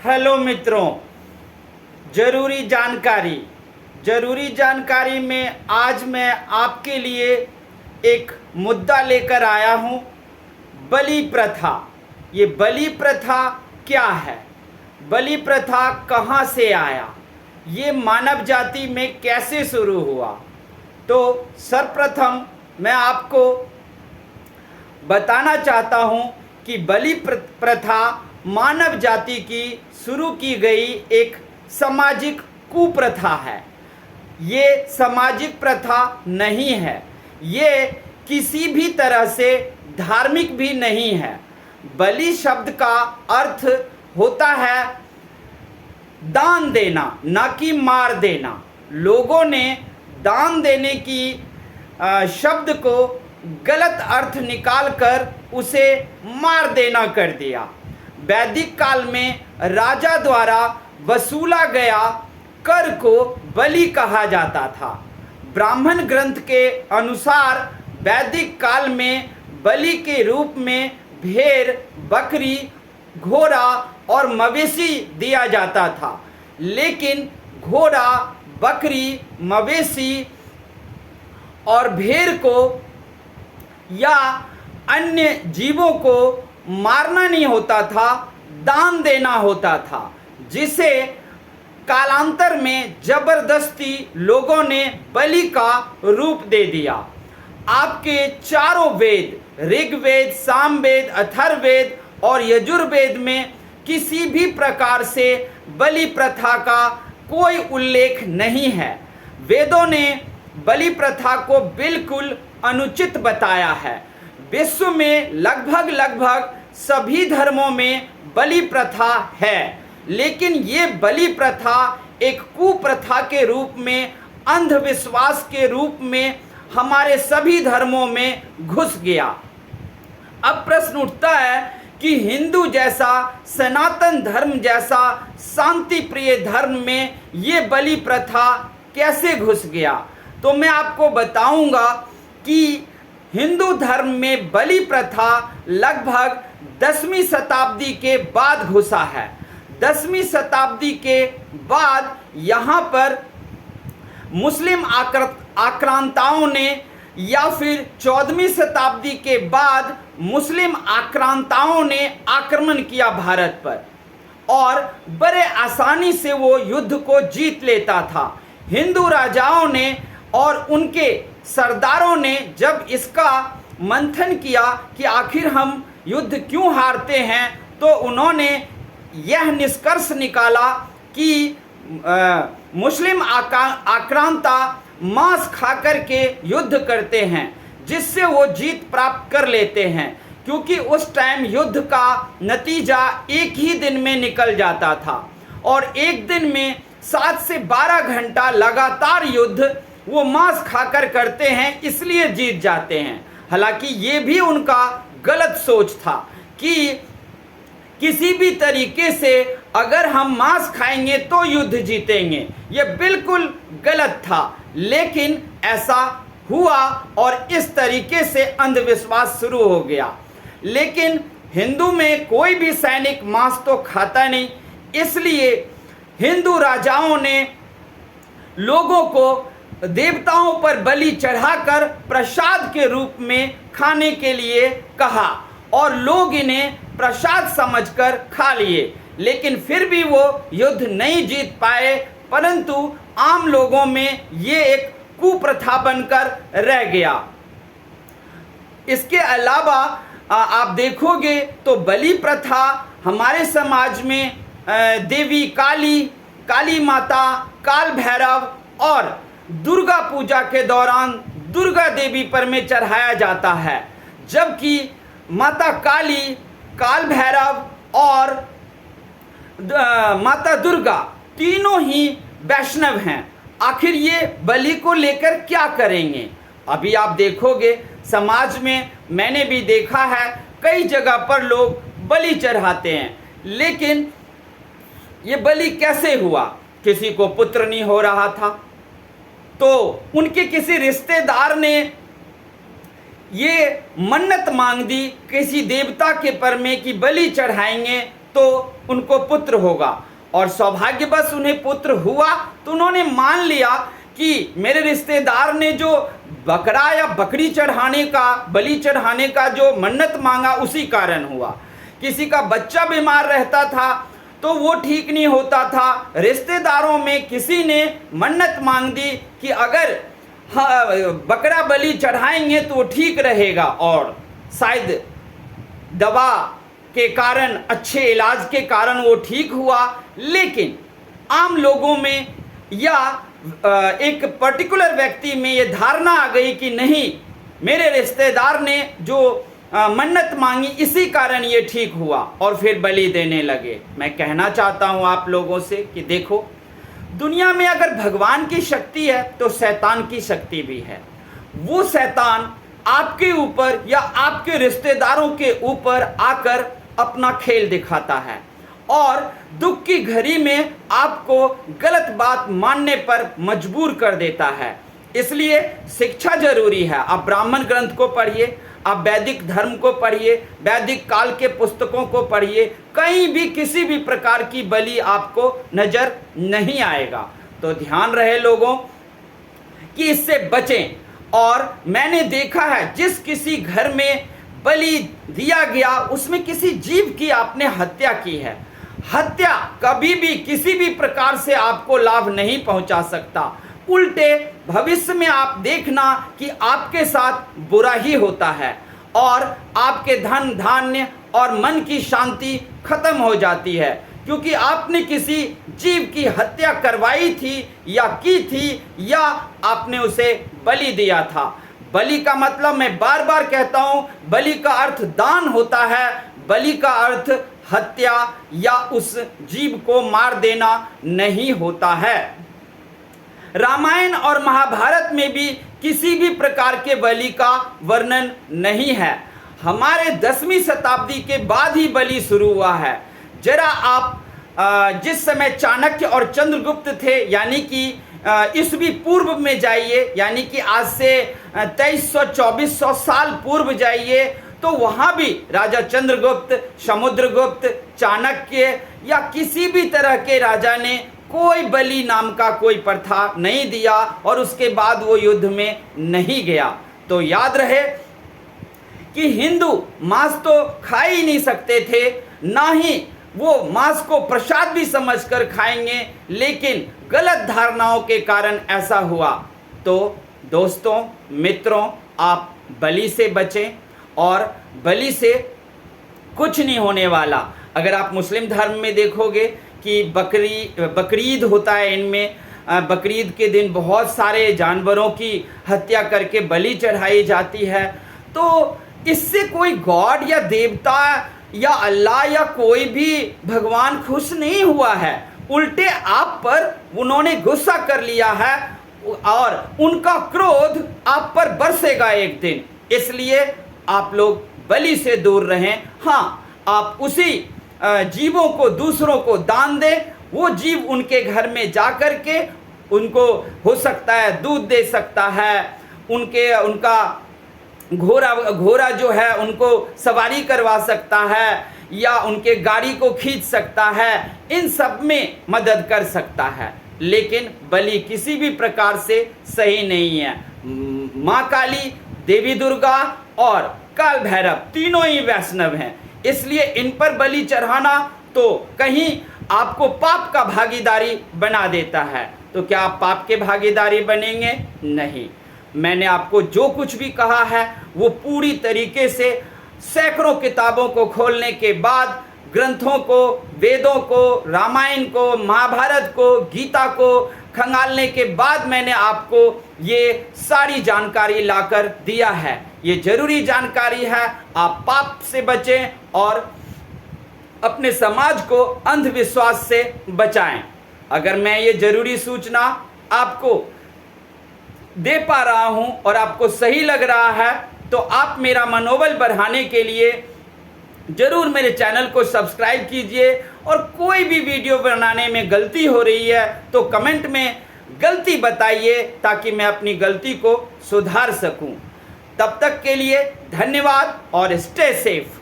Hello मित्रों, ज़रूरी जानकारी में आज मैं आपके लिए एक मुद्दा लेकर आया हूँ। बलि प्रथा। ये बलि प्रथा क्या है? बलि प्रथा कहाँ से आया? ये मानव जाति में कैसे शुरू हुआ? तो सर्वप्रथम मैं आपको बताना चाहता हूँ कि बलि प्रथा मानव जाति की शुरू की गई एक सामाजिक कुप्रथा है। ये सामाजिक प्रथा नहीं है, ये किसी भी तरह से धार्मिक भी नहीं है। बलि शब्द का अर्थ होता है दान देना, ना कि मार देना। लोगों ने दान देने की शब्द को गलत अर्थ निकालकर उसे मार देना कर दिया। वैदिक काल में राजा द्वारा वसूला गया कर को बलि कहा जाता था। ब्राह्मण ग्रंथ के अनुसार वैदिक काल में बलि के रूप में भेड़, बकरी, घोड़ा और मवेशी दिया जाता था। लेकिन घोड़ा, बकरी, मवेशी और भेड़ को या अन्य जीवों को मारना नहीं होता था, दान देना होता था, जिसे कालांतर में जबरदस्ती लोगों ने बलि का रूप दे दिया। आपके चारों वेद, ऋग्वेद, सामवेद, अथर्ववेद और यजुर्वेद में किसी भी प्रकार से बलि प्रथा का कोई उल्लेख नहीं है। वेदों ने बलि प्रथा को बिल्कुल अनुचित बताया है। विश्व में लगभग सभी धर्मों में बलि प्रथा है, लेकिन ये बलि प्रथा एक कुप्रथा के रूप में, अंधविश्वास के रूप में हमारे सभी धर्मों में घुस गया। अब प्रश्न उठता है कि हिंदू जैसा, सनातन धर्म जैसा शांति प्रिय धर्म में ये बलि प्रथा कैसे घुस गया? तो मैं आपको बताऊंगा कि हिंदू धर्म में बलि प्रथा लगभग 10वीं शताब्दी के बाद घुसा है। 10वीं शताब्दी के बाद यहाँ पर मुस्लिम आक्रांताओं ने, या फिर 14वीं शताब्दी के बाद मुस्लिम आक्रांताओं ने आक्रमण किया भारत पर, और बड़े आसानी से वो युद्ध को जीत लेता था। हिंदू राजाओं ने और उनके सरदारों ने जब इसका मंथन किया कि आखिर हम युद्ध क्यों हारते हैं, तो उन्होंने यह निष्कर्ष निकाला कि मुस्लिम आक्रांता मांस खाकर के युद्ध करते हैं, जिससे वो जीत प्राप्त कर लेते हैं, क्योंकि उस टाइम युद्ध का नतीजा एक ही दिन में निकल जाता था, और एक दिन में 7 से 12 घंटा लगातार युद्ध वो मांस खाकर करते हैं, इसलिए जीत जाते हैं। हालांकि ये भी उनका गलत सोच था कि किसी भी तरीके से अगर हम मांस खाएंगे तो युद्ध जीतेंगे। ये बिल्कुल गलत था, लेकिन ऐसा हुआ और इस तरीके से अंधविश्वास शुरू हो गया। लेकिन हिंदू में कोई भी सैनिक मांस तो खाता नहीं, इसलिए हिंदू राजाओं ने लोगों को देवताओं पर बलि चढ़ाकर प्रसाद के रूप में खाने के लिए कहा, और लोग इन्हें प्रसाद समझकर खा लिए। लेकिन फिर भी वो युद्ध नहीं जीत पाए, परंतु आम लोगों में ये एक कुप्रथा बनकर रह गया। इसके अलावा आप देखोगे तो बलि प्रथा हमारे समाज में देवी काली माता, काल भैरव और दुर्गा पूजा के दौरान दुर्गा देवी पर में चढ़ाया जाता है, जबकि माता काली, काल भैरव और माता दुर्गा तीनों ही वैष्णव हैं। आखिर ये बलि को लेकर क्या करेंगे? अभी आप देखोगे समाज में, मैंने भी देखा है कई जगह पर लोग बलि चढ़ाते हैं, लेकिन ये बलि कैसे हुआ? किसी को पुत्र नहीं हो रहा था, तो उनके किसी रिश्तेदार ने ये मन्नत मांग दी किसी देवता के पर में कि बलि चढ़ाएंगे तो उनको पुत्र होगा। और सौभाग्यवश उन्हें पुत्र हुआ तो उन्होंने मान लिया कि मेरे रिश्तेदार ने जो बकरा या बकरी चढ़ाने का, बलि चढ़ाने का जो मन्नत मांगा उसी कारण हुआ। किसी का बच्चा बीमार रहता था तो वो ठीक नहीं होता था, रिश्तेदारों में किसी ने मन्नत मांग दी कि अगर बकरा बलि चढ़ाएंगे तो ठीक रहेगा, और शायद दवा के कारण, अच्छे इलाज के कारण वो ठीक हुआ। लेकिन आम लोगों में या एक पर्टिकुलर व्यक्ति में ये धारणा आ गई कि नहीं, मेरे रिश्तेदार ने जो मन्नत मांगी इसी कारण ये ठीक हुआ, और फिर बलि देने लगे। मैं कहना चाहता हूँ आप लोगों से कि देखो, दुनिया में अगर भगवान की शक्ति है तो शैतान की शक्ति भी है। वो शैतान आपके ऊपर या आपके रिश्तेदारों के ऊपर आकर अपना खेल दिखाता है और दुख की घड़ी में आपको गलत बात मानने पर मजबूर कर देता है। इसलिए शिक्षा जरूरी है। आप ब्राह्मण ग्रंथ को पढ़िए, आप वैदिक धर्म को पढ़िए, वैदिक काल के पुस्तकों को पढ़िए, कहीं भी किसी भी प्रकार की बलि आपको नजर नहीं आएगा। तो ध्यान रहे लोगों कि इससे बचें। और मैंने देखा है जिस किसी घर में बलि दिया गया उसमें किसी जीव की आपने हत्या की है। हत्या कभी भी किसी भी प्रकार से आपको लाभ नहीं पहुंचा सकता, उल्टे भविष्य में आप देखना कि आपके साथ बुरा ही होता है और आपके धन धान्य और मन की शांति खत्म हो जाती है, क्योंकि आपने किसी जीव की हत्या करवाई थी या की थी या आपने उसे बलि दिया था। बलि का मतलब, मैं बार बार कहता हूं, बलि का अर्थ दान होता है, बलि का अर्थ हत्या या उस जीव को मार देना नहीं होता है। रामायण और महाभारत में भी किसी भी प्रकार के बलि का वर्णन नहीं है। हमारे 10वीं शताब्दी के बाद ही बलि शुरू हुआ है। जरा आप जिस समय चाणक्य और चंद्रगुप्त थे, यानी कि ईस्वी पूर्व में जाइए, यानी कि आज से 2300-2400 साल पूर्व जाइए, तो वहाँ भी राजा चंद्रगुप्त, समुद्रगुप्त, चाणक्य या किसी भी तरह के राजा ने कोई बलि नाम का कोई प्रथा नहीं दिया और उसके बाद वो युद्ध में नहीं गया। तो याद रहे कि हिंदू मांस तो खा ही नहीं सकते थे, ना ही वो मांस को प्रसाद भी समझकर खाएंगे, लेकिन गलत धारणाओं के कारण ऐसा हुआ। तो दोस्तों, मित्रों, आप बलि से बचें और बलि से कुछ नहीं होने वाला। अगर आप मुस्लिम धर्म में देखोगे कि बकरीद होता है, इनमें बकरीद के दिन बहुत सारे जानवरों की हत्या करके बलि चढ़ाई जाती है। तो इससे कोई गॉड या देवता या अल्लाह या कोई भी भगवान खुश नहीं हुआ है, उल्टे आप पर उन्होंने गुस्सा कर लिया है और उनका क्रोध आप पर बरसेगा एक दिन। इसलिए आप लोग बलि से दूर रहें। हाँ, आप उसी जीवों को दूसरों को दान दें, वो जीव उनके घर में जा कर के उनको हो सकता है दूध दे सकता है, उनका घोड़ा जो है उनको सवारी करवा सकता है या उनके गाड़ी को खींच सकता है, इन सब में मदद कर सकता है। लेकिन बलि किसी भी प्रकार से सही नहीं है। माँ काली, देवी दुर्गा और काल भैरव तीनों ही वैष्णव हैं, इसलिए इन पर बलि चढ़ाना तो कहीं आपको पाप का भागीदारी बना देता है। तो क्या आप पाप के भागीदारी बनेंगे? नहीं। मैंने आपको जो कुछ भी कहा है वो पूरी तरीके से सैकड़ों किताबों को खोलने के बाद, ग्रंथों को, वेदों को, रामायण को, महाभारत को, गीता को खंगालने के बाद मैंने आपको ये सारी जानकारी लाकर दिया है। ये जरूरी जानकारी है। आप पाप से बचें और अपने समाज को अंधविश्वास से बचाएं। अगर मैं ये जरूरी सूचना आपको दे पा रहा हूं और आपको सही लग रहा है, तो आप मेरा मनोबल बढ़ाने के लिए जरूर मेरे चैनल को सब्सक्राइब कीजिए। और कोई भी वीडियो बनाने में गलती हो रही है तो कमेंट में गलती बताइए, ताकि मैं अपनी गलती को सुधार सकूं। तब तक के लिए धन्यवाद और स्टे सेफ।